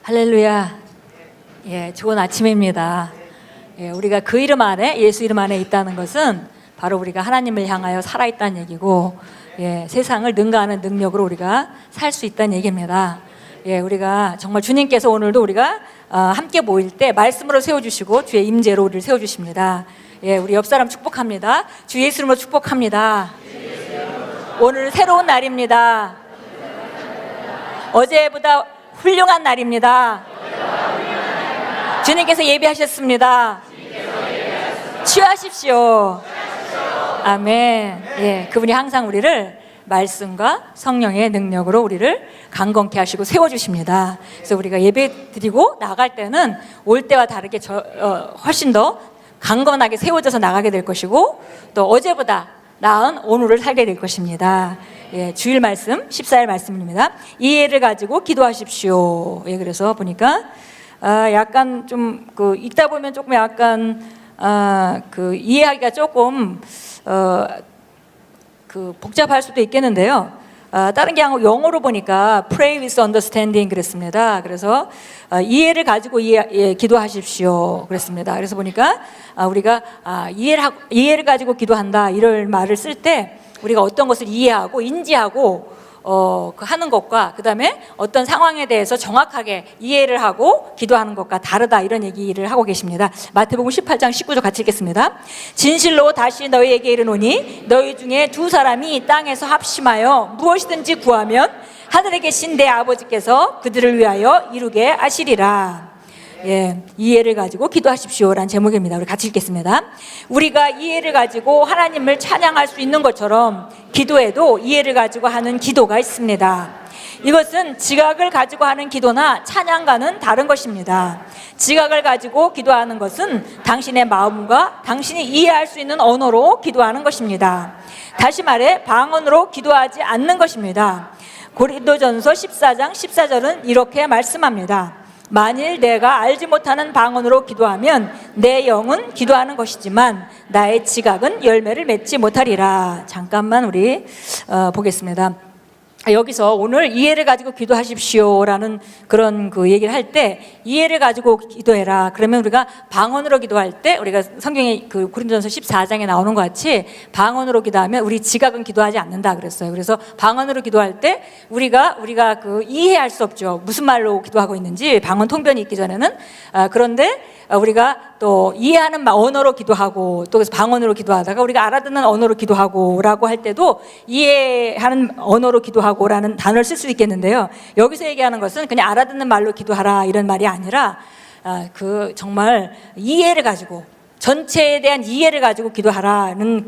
할렐루야. 예, 좋은 아침입니다. 예, 우리가 그 이름 안에, 예수 이름 안에 있다는 것은 바로 우리가 하나님을 향하여 살아있다는 얘기고, 예, 세상을 능가하는 능력으로 우리가 살 수 있다는 얘기입니다. 예, 우리가 정말 주님께서 오늘도 우리가 함께 모일 때 말씀으로 세워주시고 주의 임재로 우리를 세워주십니다. 예, 우리 옆 사람 축복합니다. 주 예수 이름으로 축복합니다. 오늘 새로운 날입니다. 어제보다 훌륭한 날입니다. 주님께서 예비하셨습니다. 취하십시오. 아멘. 예, 그분이 항상 우리를 말씀과 성령의 능력으로 우리를 강건케 하시고 세워주십니다. 그래서 우리가 예배 드리고 나갈 때는 올 때와 다르게 훨씬 더 강건하게 세워져서 나가게 될 것이고, 또 어제보다 나은 오늘을 살게 될 것입니다. 예, 주일 말씀 14일 말씀입니다. 이해를 가지고 기도하십시오. 예, 그래서 보니까 약간 좀 읽다 보면 조금 약간 이해하기가 조금 복잡할 수도 있겠는데요. 다른 게 영어로 보니까 pray with understanding 그랬습니다. 그래서 이해를 가지고 기도하십시오 그랬습니다. 그래서 보니까 우리가 이해를 가지고 기도한다 이런 말을 쓸 때 우리가 어떤 것을 이해하고 인지하고 하는 것과 그 다음에 어떤 상황에 대해서 정확하게 이해를 하고 기도하는 것과 다르다 이런 얘기를 하고 계십니다. 마태복음 18장 19절 같이 읽겠습니다. 진실로 다시 너희에게 이르노니 너희 중에 두 사람이 땅에서 합심하여 무엇이든지 구하면 하늘에 계신 내 아버지께서 그들을 위하여 이루게 하시리라. 예, 이해를 가지고 기도하십시오라는 제목입니다. 우리 같이 읽겠습니다. 우리가 이해를 가지고 하나님을 찬양할 수 있는 것처럼 기도에도 이해를 가지고 하는 기도가 있습니다. 이것은 지각을 가지고 하는 기도나 찬양과는 다른 것입니다. 지각을 가지고 기도하는 것은 당신의 마음과 당신이 이해할 수 있는 언어로 기도하는 것입니다. 다시 말해 방언으로 기도하지 않는 것입니다. 고린도전서 14장 14절은 이렇게 말씀합니다. 만일 내가 알지 못하는 방언으로 기도하면 내 영은 기도하는 것이지만 나의 지각은 열매를 맺지 못하리라. 잠깐만 우리 보겠습니다. 여기서 오늘 이해를 가지고 기도하십시오라는 그런 얘기를 할 때 이해를 가지고 기도해라. 그러면 우리가 방언으로 기도할 때 우리가 성경에 고린도전서 14장에 나오는 것 같이 방언으로 기도하면 우리 지각은 기도하지 않는다 그랬어요. 그래서 방언으로 기도할 때 우리가 이해할 수 없죠. 무슨 말로 기도하고 있는지 방언 통변이 있기 전에는. 그런데 우리가 또 이해하는 언어로 기도하고 또 그래서 방언으로 기도하다가 우리가 알아듣는 언어로 기도하고라고 할 때도 이해하는 언어로 기도하고라는 단어를 쓸 수 있겠는데요. 여기서 얘기하는 것은 그냥 알아듣는 말로 기도하라 이런 말이 아니라 정말 이해를 가지고 전체에 대한 이해를 가지고 기도하라는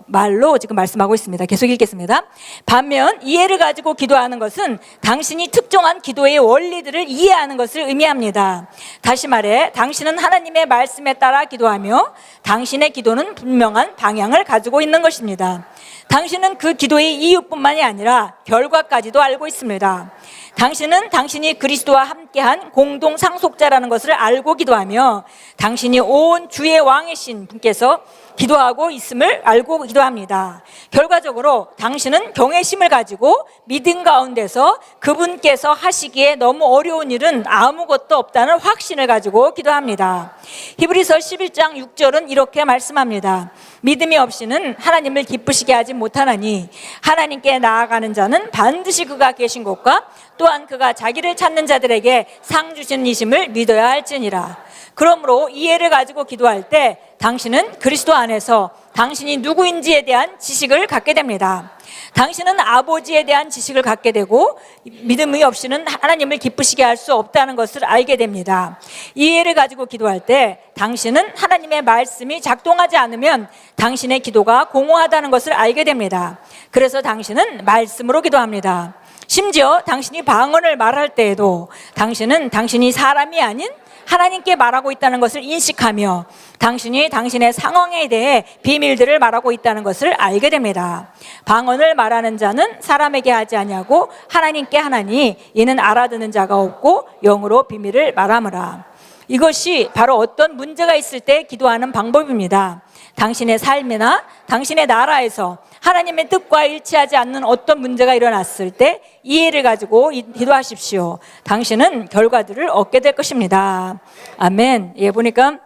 말로 지금 말씀하고 있습니다. 계속 읽겠습니다. 반면 이해를 가지고 기도하는 것은 당신이 특정한 기도의 원리들을 이해하는 것을 의미합니다. 다시 말해 당신은 하나님의 말씀에 따라 기도하며 당신의 기도는 분명한 방향을 가지고 있는 것입니다. 당신은 그 기도의 이유뿐만이 아니라 결과까지도 알고 있습니다. 당신은 당신이 그리스도와 함께한 공동 상속자라는 것을 알고 기도하며 당신이 온 주의 왕이신 분께서 기도하고 있음을 알고 기도합니다. 결과적으로 당신은 경외심을 가지고 믿음 가운데서 그분께서 하시기에 너무 어려운 일은 아무것도 없다는 확신을 가지고 기도합니다. 히브리서 11장 6절은 이렇게 말씀합니다. 믿음이 없이는 하나님을 기쁘시게 하지 못하나니 하나님께 나아가는 자는 반드시 그가 계신 곳과 또한 그가 자기를 찾는 자들에게 상 주시는 이심을 믿어야 할지니라. 그러므로 이해를 가지고 기도할 때 당신은 그리스도 안에서 당신이 누구인지에 대한 지식을 갖게 됩니다. 당신은 아버지에 대한 지식을 갖게 되고 믿음이 없이는 하나님을 기쁘시게 할 수 없다는 것을 알게 됩니다. 이해를 가지고 기도할 때 당신은 하나님의 말씀이 작동하지 않으면 당신의 기도가 공허하다는 것을 알게 됩니다. 그래서 당신은 말씀으로 기도합니다. 심지어 당신이 방언을 말할 때에도 당신은 당신이 사람이 아닌 하나님께 말하고 있다는 것을 인식하며 당신이 당신의 상황에 대해 비밀들을 말하고 있다는 것을 알게 됩니다. 방언을 말하는 자는 사람에게 하지 아니하고 하나님께 하나니 이는 알아듣는 자가 없고 영으로 비밀을 말하므라. 이것이 바로 어떤 문제가 있을 때 기도하는 방법입니다. 당신의 삶이나 당신의 나라에서 하나님의 뜻과 일치하지 않는 어떤 문제가 일어났을 때 이해를 가지고 기도하십시오. 당신은 결과들을 얻게 될 것입니다. 아멘. 예, 보니까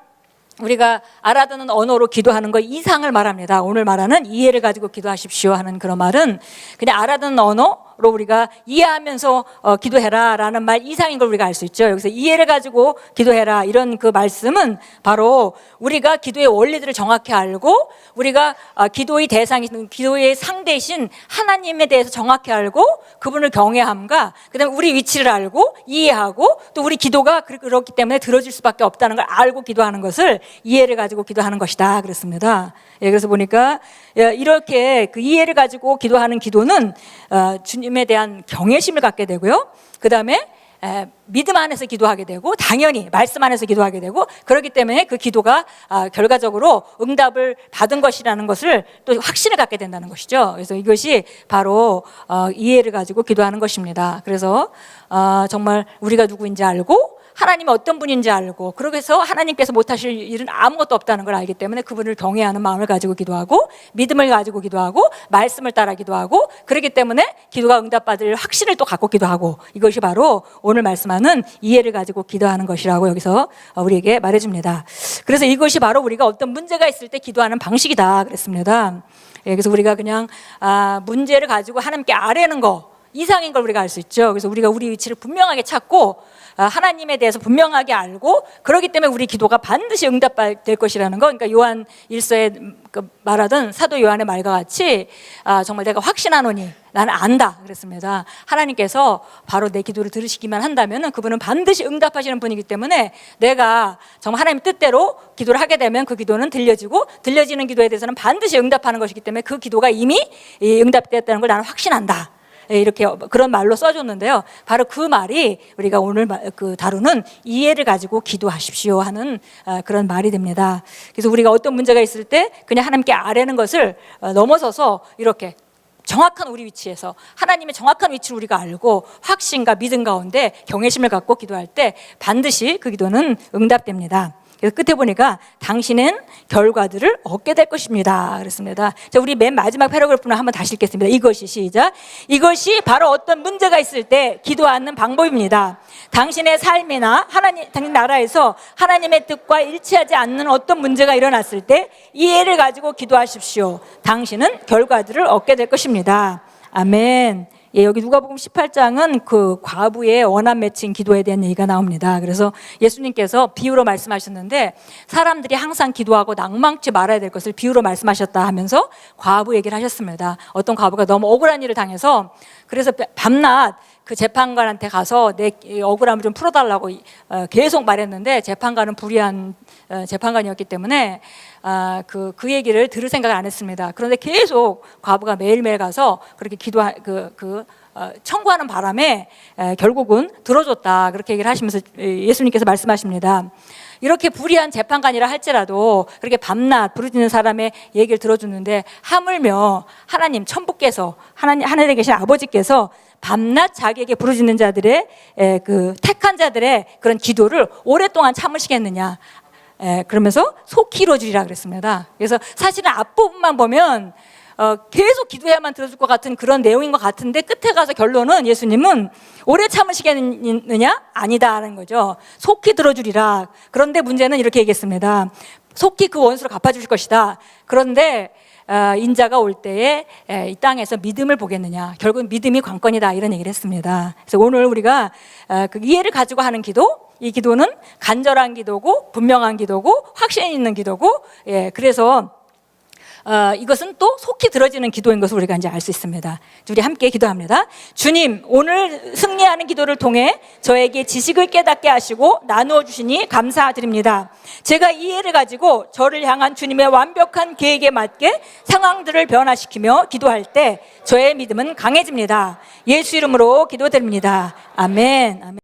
우리가 알아듣는 언어로 기도하는 것 이상을 말합니다. 오늘 말하는 이해를 가지고 기도하십시오 하는 그런 말은 그냥 알아듣는 언어로 우리가 이해하면서 기도해라 라는 말 이상인 걸 우리가 알 수 있죠. 여기서 이해를 가지고 기도해라 이런 그 말씀은 바로 우리가 기도의 원리들을 정확히 알고 우리가 기도의 대상이신 기도의 상대이신 하나님에 대해서 정확히 알고 그분을 경외함과 그다음에 우리 위치를 알고 이해하고 또 우리 기도가 그렇기 때문에 들어질 수밖에 없다는 걸 알고 기도하는 것을 이해를 가지고 기도하는 것이다 그랬습니다. 예, 그래서 보니까 이렇게 그 이해를 가지고 기도하는 기도는 주님에 대한 경외심을 갖게 되고요. 그 다음에 믿음 안에서 기도하게 되고 당연히 말씀 안에서 기도하게 되고 그렇기 때문에 그 기도가 결과적으로 응답을 받은 것이라는 것을 또 확신을 갖게 된다는 것이죠. 그래서 이것이 바로 이해를 가지고 기도하는 것입니다. 그래서 정말 우리가 누구인지 알고 하나님이 어떤 분인지 알고 그래서 하나님께서 못하실 일은 아무것도 없다는 걸 알기 때문에 그분을 경외하는 마음을 가지고 기도하고 믿음을 가지고 기도하고 말씀을 따라 기도하고 그렇기 때문에 기도가 응답받을 확신을 또 갖고 기도하고 이것이 바로 오늘 말씀하는 이해를 가지고 기도하는 것이라고 여기서 우리에게 말해줍니다. 그래서 이것이 바로 우리가 어떤 문제가 있을 때 기도하는 방식이다 그랬습니다. 그래서 우리가 그냥 문제를 가지고 하나님께 아뢰는 거 이상인 걸 우리가 알 수 있죠. 그래서 우리가 우리 위치를 분명하게 찾고 하나님에 대해서 분명하게 알고 그렇기 때문에 우리 기도가 반드시 응답될 것이라는 거. 그러니까 요한 1서에 말하던 사도 요한의 말과 같이 정말 내가 확신하노니 나는 안다 그랬습니다. 하나님께서 바로 내 기도를 들으시기만 한다면 그분은 반드시 응답하시는 분이기 때문에 내가 정말 하나님 뜻대로 기도를 하게 되면 그 기도는 들려지고 들려지는 기도에 대해서는 반드시 응답하는 것이기 때문에 그 기도가 이미 응답되었다는 걸 나는 확신한다. 이렇게 그런 말로 써줬는데요. 바로 그 말이 우리가 오늘 다루는 이해를 가지고 기도하십시오 하는 그런 말이 됩니다. 그래서 우리가 어떤 문제가 있을 때 그냥 하나님께 아뢰는 것을 넘어서서 이렇게 정확한 우리 위치에서 하나님의 정확한 위치를 우리가 알고 확신과 믿음 가운데 경외심을 갖고 기도할 때 반드시 그 기도는 응답됩니다. 그래서 끝에 보니까 당신은 결과들을 얻게 될 것입니다 그랬습니다. 자, 우리 맨 마지막 패러그래프는 한번 다시 읽겠습니다. 이것이 시작. 이것이 바로 어떤 문제가 있을 때 기도하는 방법입니다. 당신의 삶이나 당신 나라에서 하나님의 뜻과 일치하지 않는 어떤 문제가 일어났을 때 이해를 가지고 기도하십시오. 당신은 결과들을 얻게 될 것입니다. 아멘. 예, 여기 누가복음 18장은 그 과부의 원한 맺힌 기도에 대한 얘기가 나옵니다. 그래서 예수님께서 비유로 말씀하셨는데 사람들이 항상 기도하고 낭망치 말아야 될 것을 비유로 말씀하셨다 하면서 과부 얘기를 하셨습니다. 어떤 과부가 너무 억울한 일을 당해서 그래서 밤낮 그 재판관한테 가서 내 억울함을 좀 풀어달라고 계속 말했는데 재판관은 불의한 재판관이었기 때문에 그 얘기를 들을 생각을 안 했습니다. 그런데 계속 과부가 매일매일 가서 그렇게 청구하는 바람에 결국은 들어줬다 그렇게 얘기를 하시면서 예수님께서 말씀하십니다. 이렇게 불의한 재판관이라 할지라도 그렇게 밤낮 부르짖는 사람의 얘기를 들어주는데 하물며 하나님 천부께서 하늘에 계신 아버지께서 밤낮 자기에게 부르짖는 자들의 그 택한 자들의 그런 기도를 오랫동안 참으시겠느냐. 그러면서 속히 이루어지리라 그랬습니다. 그래서 사실은 앞부분만 보면 계속 기도해야만 들어줄 것 같은 그런 내용인 것 같은데 끝에 가서 결론은 예수님은 오래 참으시겠느냐? 아니다라는 거죠. 속히 들어주리라. 그런데 문제는 이렇게 얘기했습니다. 속히 그 원수를 갚아주실 것이다. 그런데 인자가 올 때에 이 땅에서 믿음을 보겠느냐. 결국은 믿음이 관건이다 이런 얘기를 했습니다. 그래서 오늘 우리가 그 이해를 가지고 하는 기도, 이 기도는 간절한 기도고 분명한 기도고 확신 있는 기도고 그래서 이것은 또 속히 들어지는 기도인 것을 우리가 이제 알 수 있습니다. 우리 함께 기도합니다. 주님, 오늘 승리하는 기도를 통해 저에게 지식을 깨닫게 하시고 나누어 주시니 감사드립니다. 제가 이해를 가지고 저를 향한 주님의 완벽한 계획에 맞게 상황들을 변화시키며 기도할 때 저의 믿음은 강해집니다. 예수 이름으로 기도드립니다. 아멘. 아멘.